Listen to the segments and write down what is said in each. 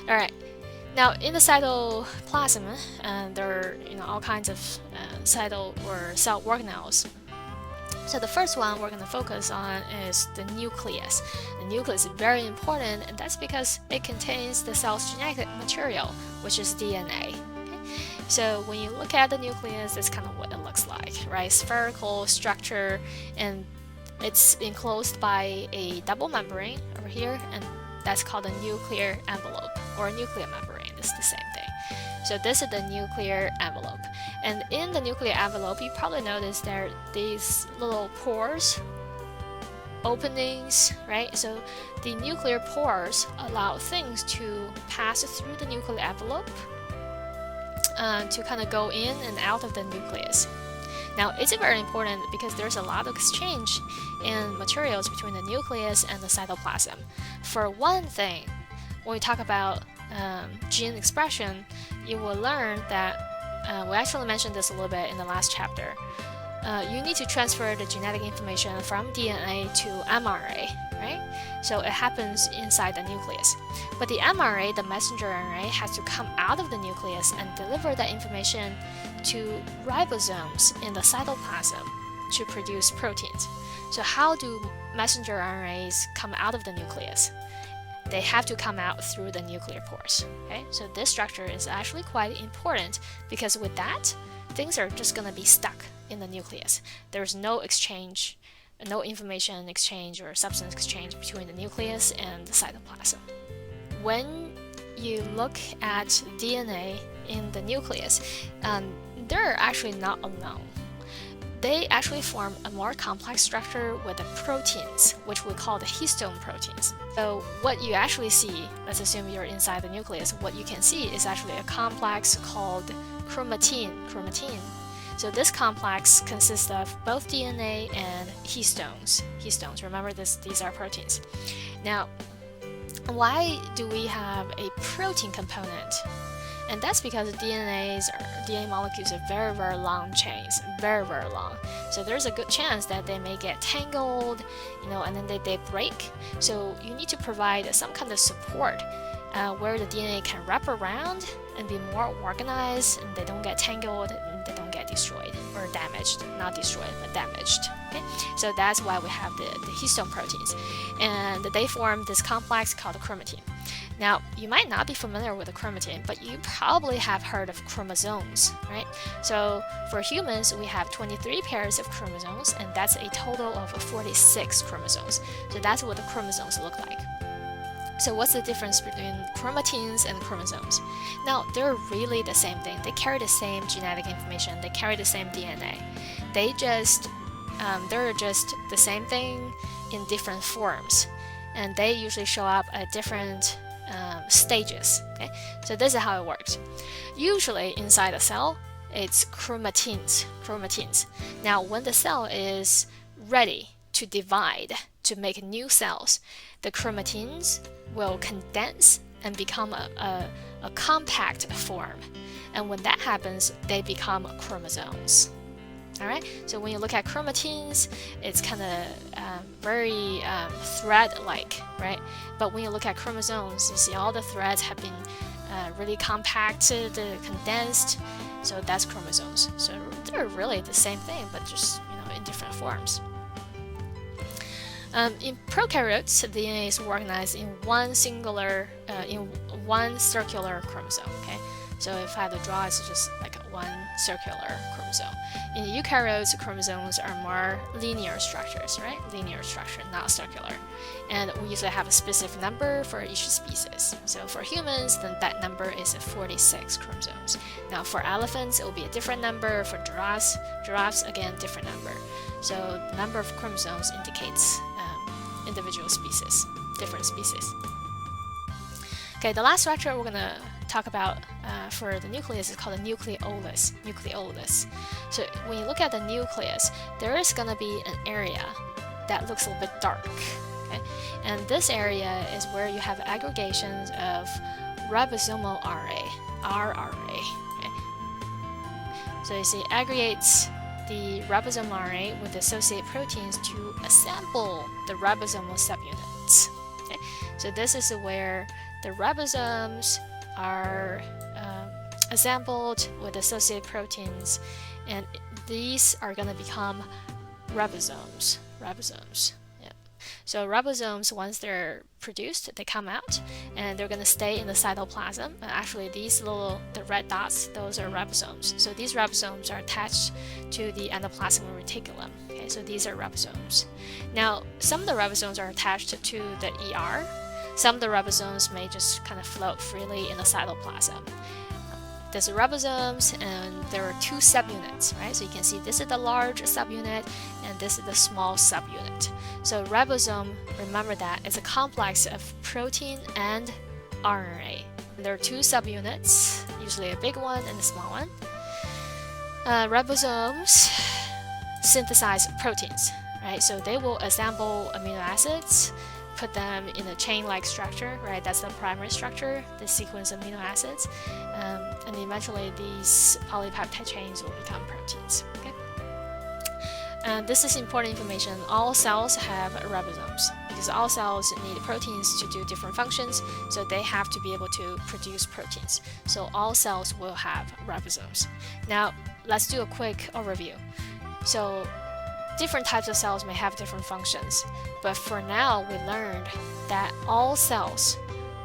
Alright, now in the cytoplasm, there are all kinds of cyto or cell organelles. So the first one we're going to focus on is the nucleus. The nucleus is very important, and that's because it contains the cell's genetic material, which is DNA. Okay? So when you look at the nucleus, that's kind of what it looks like, right? Spherical structure, and it's enclosed by a double membrane over here, and that's called a nuclear envelope or nuclear membrane. It's the same thing. So this is the nuclear envelope. And in the nuclear envelope, you probably noticed there are these little pores, openings, right? So the nuclear pores allow things to pass through the nuclear envelope to kind of go in and out of the nucleus. Now, it's very important because there's a lot of exchange in materials between the nucleus and the cytoplasm. For one thing, when we talk about gene expression, you will learn that we actually mentioned this a little bit in the last chapter. You need to transfer the genetic information from DNA to mRNA, right? So it happens inside the nucleus. But the mRNA, the messenger RNA, has to come out of the nucleus and deliver that information to ribosomes in the cytoplasm to produce proteins. So how do messenger RNAs come out of the nucleus? They have to come out through the nuclear pores. Okay? So this structure is actually quite important because with that, things are just going to be stuck in the nucleus. There's no exchange, no information exchange or substance exchange between the nucleus and the cytoplasm. When you look at DNA in the nucleus, they're actually not alone. They actually form a more complex structure with the proteins, which we call the histone proteins. So what you actually see, let's assume you're inside the nucleus, what you can see is actually a complex called chromatin. So this complex consists of both DNA and histones. Remember these are proteins. Now, why do we have a protein component? And that's because DNA molecules are very, very long chains, very, very long. So there's a good chance that they may get tangled, and then they break. So you need to provide some kind of support where the DNA can wrap around and be more organized, and they don't get tangled and they don't get destroyed or damaged. Not destroyed, but damaged. Okay? So that's why we have the histone proteins. And they form this complex called chromatin. Now, you might not be familiar with the chromatin, but you probably have heard of chromosomes, right? So for humans, we have 23 pairs of chromosomes, and that's a total of 46 chromosomes. So that's what the chromosomes look like. So what's the difference between chromatins and chromosomes? Now, they're really the same thing. They carry the same genetic information. They carry the same DNA. They're just the same thing in different forms, and they usually show up at different stages. Okay? So this is how it works. Usually inside a cell, it's chromatins. Now, when the cell is ready to divide to make new cells, the chromatins will condense and become a compact form. And when that happens, they become chromosomes. Alright, so when you look at chromatins, it's kind of very thread-like, right? But when you look at chromosomes, you see all the threads have been really compacted, condensed. So that's chromosomes. So they're really the same thing, but just in different forms. In prokaryotes, the DNA is organized in one circular chromosome. Okay, so if I had to draw, it's just like one circular chromosome. In eukaryotes, chromosomes are more linear structures, right? Linear structure, not circular. And we usually have a specific number for each species. So for humans, then that number is 46 chromosomes. Now for elephants, it will be a different number. For giraffes, again, different number. So the number of chromosomes indicates individual species, different species. Okay, the last structure we're going to talk about for the nucleus is called the nucleolus. So when you look at the nucleus, there is going to be an area that looks a little bit dark. Okay? And this area is where you have aggregations of ribosomal rRNA. Okay? So you see aggregates the ribosomal RNA with associated proteins to assemble the ribosomal subunits. Okay? So this is where the ribosomes are assembled with associated proteins, and these are going to become ribosomes. Yeah. So ribosomes, once they're produced, they come out and they're going to stay in the cytoplasm. Actually, the red dots, those are ribosomes. So these ribosomes are attached to the endoplasmic reticulum. Okay, so these are ribosomes. Now, some of the ribosomes are attached to the ER. Some of the ribosomes may just kind of float freely in the cytoplasm. There's the ribosomes, and there are two subunits, right? So you can see this is the large subunit, and this is the small subunit. So ribosome, remember that it's a complex of protein and RNA. There are two subunits, usually a big one and a small one. Ribosomes synthesize proteins, right? So they will assemble amino acids, put them in a chain-like structure, right? That's the primary structure, the sequence of amino acids, and eventually these polypeptide chains will become proteins. Okay. And this is important information. All cells have ribosomes because all cells need proteins to do different functions, so they have to be able to produce proteins. So all cells will have ribosomes. Now, let's do a quick overview. So different types of cells may have different functions, but for now we learned that all cells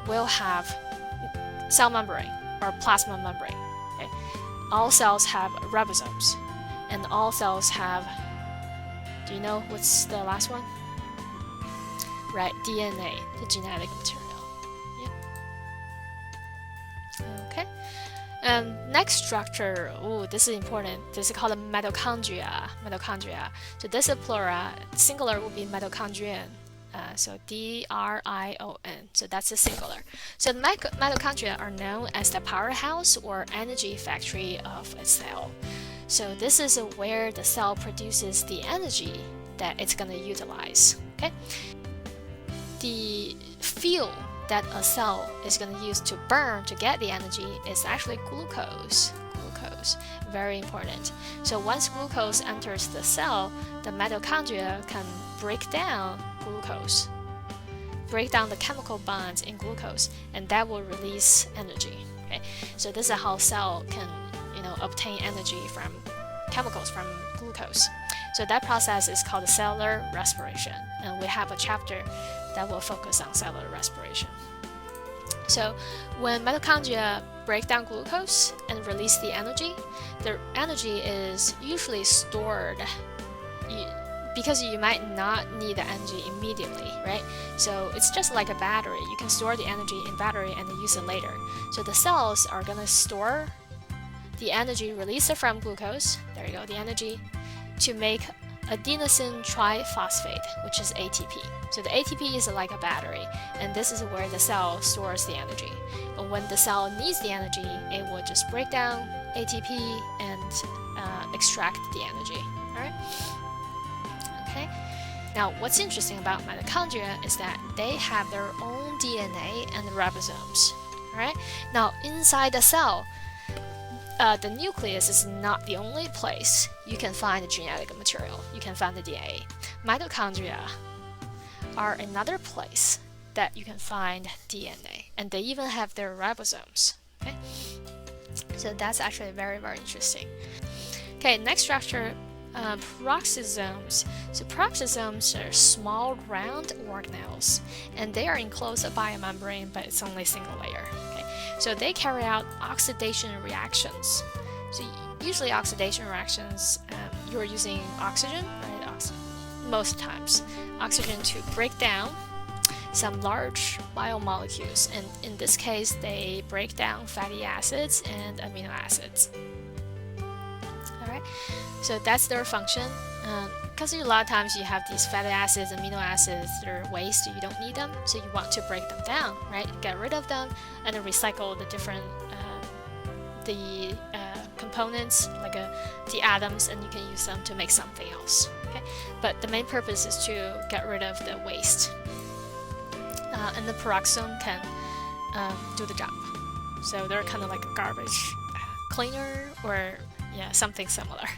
will have cell membrane or plasma membrane. Okay? All cells have ribosomes, and all cells have, do you know what's the last one? Right, DNA, the genetic material. Yeah. Okay. Next structure, this is important. This is called a mitochondria. So this is plural. Singular will be mitochondrion. So D-R-I-O-N. So that's the singular. So the mitochondria are known as the powerhouse or energy factory of a cell. So this is where the cell produces the energy that it's going to utilize. Okay. The fuel that a cell is going to use to burn to get the energy is actually glucose. Very important. So once glucose enters the cell, the mitochondria can break down glucose, break down the chemical bonds in glucose, and that will release energy. Okay, so this is how cell can obtain energy from chemicals from glucose. So that process is called cellular respiration, and we have a chapter that will focus on cellular respiration. So when mitochondria break down glucose and release the energy is usually stored because you might not need the energy immediately, right? So it's just like a battery. You can store the energy in battery and then use it later. So the cells are going to store the energy released from glucose, there you go, the energy, to make adenosine triphosphate, which is ATP. So the ATP is like a battery, and this is where the cell stores the energy. But when the cell needs the energy, it will just break down ATP and extract the energy. All right. Okay. Now, what's interesting about mitochondria is that they have their own DNA and ribosomes. All right. Now, inside the cell, the nucleus is not the only place you can find the genetic material. You can find the DNA. Mitochondria are another place that you can find DNA, and they even have their ribosomes. Okay, so that's actually very, very interesting. Okay, next structure, peroxisomes. So peroxisomes are small, round organelles, and they are enclosed by a membrane, but it's only a single layer. Okay, so they carry out oxidation reactions. So usually oxidation reactions, you're using oxygen, right? Most times, oxygen to break down some large biomolecules, and in this case, they break down fatty acids and amino acids. All right, so that's their function. Because a lot of times you have these fatty acids, amino acids, they're waste, you don't need them, so you want to break them down, right? Get rid of them and then recycle the different components, like the atoms, and you can use them to make something else. Okay, but the main purpose is to get rid of the waste, and the peroxisome can do the job. So they're kind of like a garbage cleaner, or something similar.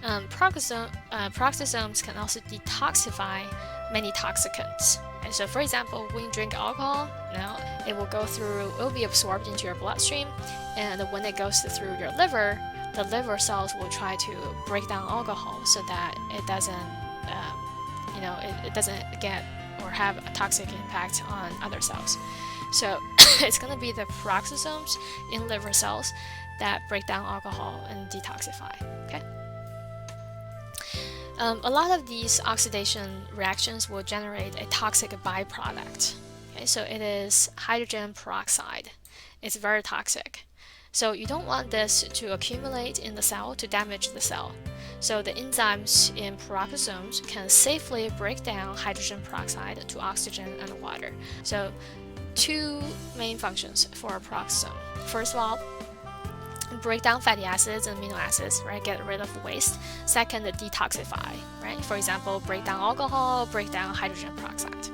Peroxisomes can also detoxify many toxicants. And so, for example, when you drink alcohol, it will be absorbed into your bloodstream, and when it goes through your liver, the liver cells will try to break down alcohol so that it doesn't, it doesn't get or have a toxic impact on other cells. So it's going to be the peroxisomes in liver cells that break down alcohol and detoxify. Okay. A lot of these oxidation reactions will generate a toxic byproduct. Okay, so it is hydrogen peroxide. It's very toxic. So you don't want this to accumulate in the cell to damage the cell. So the enzymes in peroxisomes can safely break down hydrogen peroxide to oxygen and water. So two main functions for a peroxisome. First of all, break down fatty acids and amino acids, right? Get rid of waste. Second, detoxify, right? For example, break down alcohol, break down hydrogen peroxide.